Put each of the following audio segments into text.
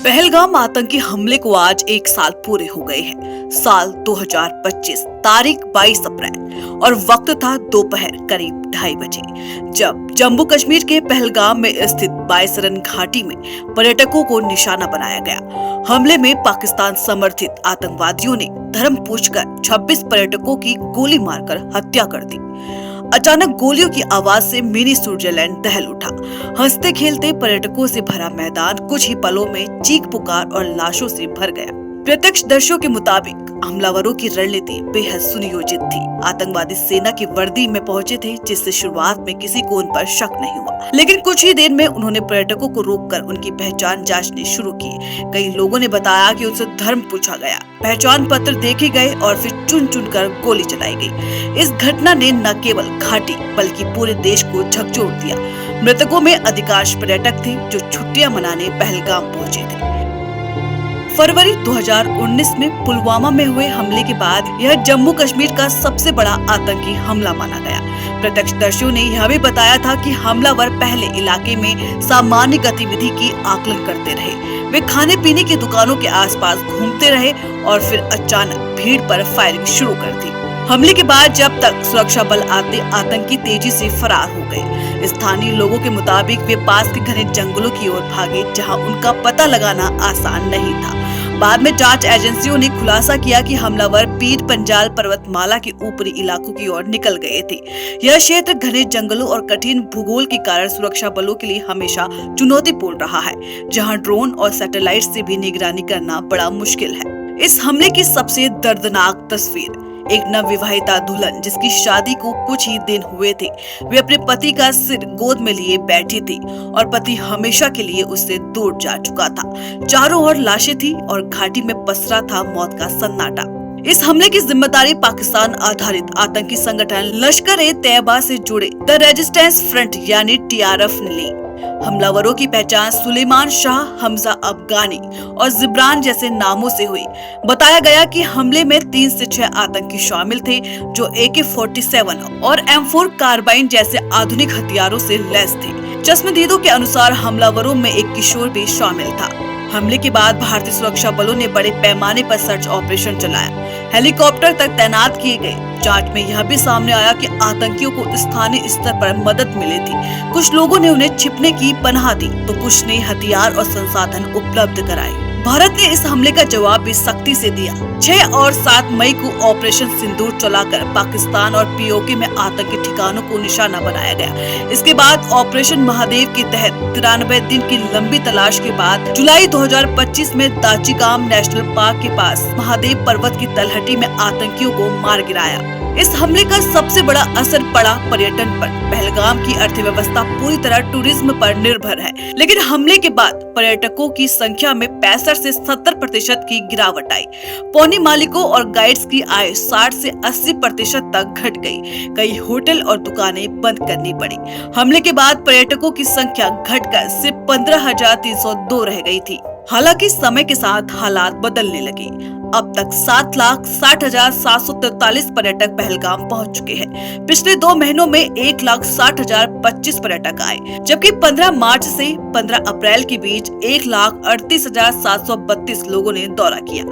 पहलगाम आतंकी हमले को आज 1 साल पूरे हो गए हैं। साल 2025, तारीख 22 अप्रैल और वक्त था दोपहर करीब 2:30 बजे, जब जम्मू कश्मीर के पहलगाम में स्थित बायसरन घाटी में पर्यटकों को निशाना बनाया गया। हमले में पाकिस्तान समर्थित आतंकवादियों ने धर्म पूछकर 26 पर्यटकों की गोली मारकर हत्या कर दी। अचानक गोलियों की आवाज से मिनी स्विट्जरलैंड दहल उठा। हंसते खेलते पर्यटकों से भरा मैदान कुछ ही पलों में चीख पुकार और लाशों से भर गया। प्रत्यक्षदर्शियों के मुताबिक हमलावरों की रणनीति बेहद सुनियोजित थी। आतंकवादी सेना की वर्दी में पहुंचे थे, जिससे शुरुआत में किसी को उन पर शक नहीं हुआ, लेकिन कुछ ही देर में उन्होंने पर्यटकों को रोककर उनकी पहचान जांचनी शुरू की। कई लोगों ने बताया कि उनसे धर्म पूछा गया, पहचान पत्र देखे गए और फिर चुन चुन कर गोली चलाई गई। इस घटना ने न केवल घाटी बल्कि पूरे देश को झकझोर दिया। मृतकों में अधिकांश पर्यटक थे जो छुट्टियां मनाने पहलगाम पहुंचे थे। फरवरी 2019 में पुलवामा में हुए हमले के बाद यह जम्मू कश्मीर का सबसे बड़ा आतंकी हमला माना गया। प्रत्यक्षदर्शियों ने यह भी बताया था कि हमलावर पहले इलाके में सामान्य गतिविधि की आकलन करते रहे। वे खाने पीने की दुकानों के आसपास घूमते रहे और फिर अचानक भीड़ पर फायरिंग शुरू कर दी। हमले के बाद जब तक सुरक्षा बल आते, आतंकी तेजी से फरार हो गए। स्थानीय लोगों के मुताबिक वे पास के घने जंगलों की ओर भागे, जहां उनका पता लगाना आसान नहीं था। बाद में जांच एजेंसियों ने खुलासा किया कि हमलावर पीर पंजाल पर्वतमाला के ऊपरी इलाकों की ओर निकल गए थे। यह क्षेत्र घने जंगलों और कठिन भूगोल के कारण सुरक्षा बलों के लिए हमेशा चुनौतीपूर्ण रहा है, जहां ड्रोन और सैटेलाइट से भी निगरानी करना बड़ा मुश्किल है। इस हमले की सबसे दर्दनाक तस्वीर एक नवविवाहिता दुल्हन, जिसकी शादी को कुछ ही दिन हुए थे। वे अपने पति का सिर गोद में लिए बैठी थी और पति हमेशा के लिए उससे दूर जा चुका था। चारों ओर लाशें थी और घाटी में पसरा था मौत का सन्नाटा। इस हमले की जिम्मेदारी पाकिस्तान आधारित आतंकी संगठन लश्कर-ए-तैयबा से जुड़े द रेजिस्टेंस फ्रंट यानी TRF ने ली। हमलावरों की पहचान सुलेमान शाह, हमजा अफगानी और जिब्रान जैसे नामों से हुई। बताया गया कि हमले में 3 से 6 आतंकी शामिल थे, जो AK-47 और M4 कार्बाइन जैसे आधुनिक हथियारों से लैस थे। चश्मदीदों के अनुसार हमलावरों में एक किशोर भी शामिल था। हमले के बाद भारतीय सुरक्षा बलों ने बड़े पैमाने पर सर्च ऑपरेशन चलाया। हेलीकॉप्टर तक तैनात किए गए। जांच में यह भी सामने आया कि आतंकियों को स्थानीय स्तर पर मदद मिली थी। कुछ लोगों ने उन्हें छिपने की पनाह दी, तो कुछ ने हथियार और संसाधन उपलब्ध कराए। भारत ने इस हमले का जवाब भी सख्ती से दिया। 6 और 7 मई को ऑपरेशन सिंदूर चलाकर पाकिस्तान और POK में आतंकी ठिकानों को निशाना बनाया गया। इसके बाद ऑपरेशन महादेव के तहत 93 दिन की लंबी तलाश के बाद जुलाई 2025 में दाचिगाम नेशनल पार्क के पास महादेव पर्वत की तलहटी में आतंकियों को मार गिराया। इस हमले का सबसे बड़ा असर पड़ा पर्यटन पर। पहलगाम की अर्थव्यवस्था पूरी तरह टूरिज्म पर निर्भर है, लेकिन हमले के बाद पर्यटकों की संख्या में 65 से 70% की गिरावट आई। पौनी मालिकों और गाइड्स की आय 60 से 80% तक घट गई। कई होटल और दुकानें बंद करनी पड़ी। हमले के बाद पर्यटकों की संख्या घटकर सिर्फ 15,302 रह गई थी। हालांकि समय के साथ हालात बदलने लगे। अब तक 7,60,743 पर्यटक पहलगाम पहुंच चुके हैं। पिछले 2 महीनों में 1,60,025 पर्यटक आए, जबकि 15 मार्च से 15 अप्रैल के बीच 1,38,732 लोगों ने दौरा किया।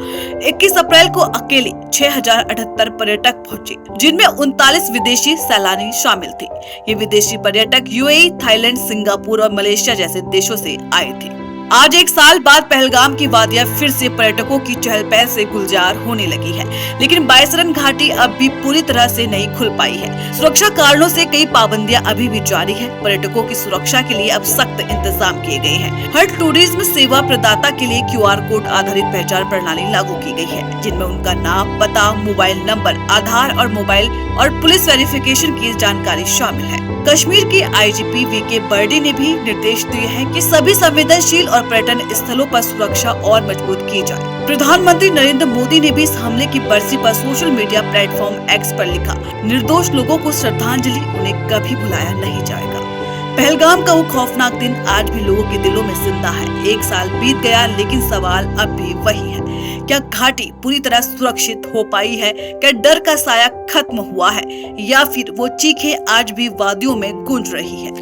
21 अप्रैल को अकेले 6,078 पर्यटक पहुंचे, जिनमें 39 विदेशी सैलानी शामिल थे। ये विदेशी पर्यटक UAE, थाईलैंड, सिंगापुर और मलेशिया जैसे देशों से आए थे। आज 1 साल बाद पहलगाम की वादियां फिर से पर्यटकों की चहल पहल से गुलजार होने लगी है, लेकिन बायसरन घाटी अब भी पूरी तरह से नहीं खुल पाई है। सुरक्षा कारणों से कई पाबंदियां अभी भी जारी है। पर्यटकों की सुरक्षा के लिए अब सख्त इंतजाम किए गए हैं। हर टूरिज्म सेवा प्रदाता के लिए QR कोड आधारित पहचान प्रणाली लागू की गई है, जिनमें उनका नाम, पता, मोबाइल नंबर, आधार और मोबाइल और पुलिस वेरिफिकेशन की जानकारी शामिल है। कश्मीर के IGP VK बर्डी ने भी निर्देश दिए हैं कि सभी संवेदनशील और पर्यटन स्थलों पर सुरक्षा और मजबूत की जाए। प्रधानमंत्री नरेंद्र मोदी ने भी इस हमले की बरसी पर सोशल मीडिया प्लेटफॉर्म X पर लिखा, निर्दोष लोगों को श्रद्धांजलि, उन्हें कभी भुलाया नहीं जाएगा। पहलगाम का वो खौफनाक दिन आज भी लोगों के दिलों में जिंदा है। एक साल बीत गया लेकिन सवाल अब भी वही है, क्या घाटी पूरी तरह सुरक्षित हो पाई है? क्या डर का साया खत्म हुआ है या फिर वो चीखें आज भी वादियों में गूंज रही है?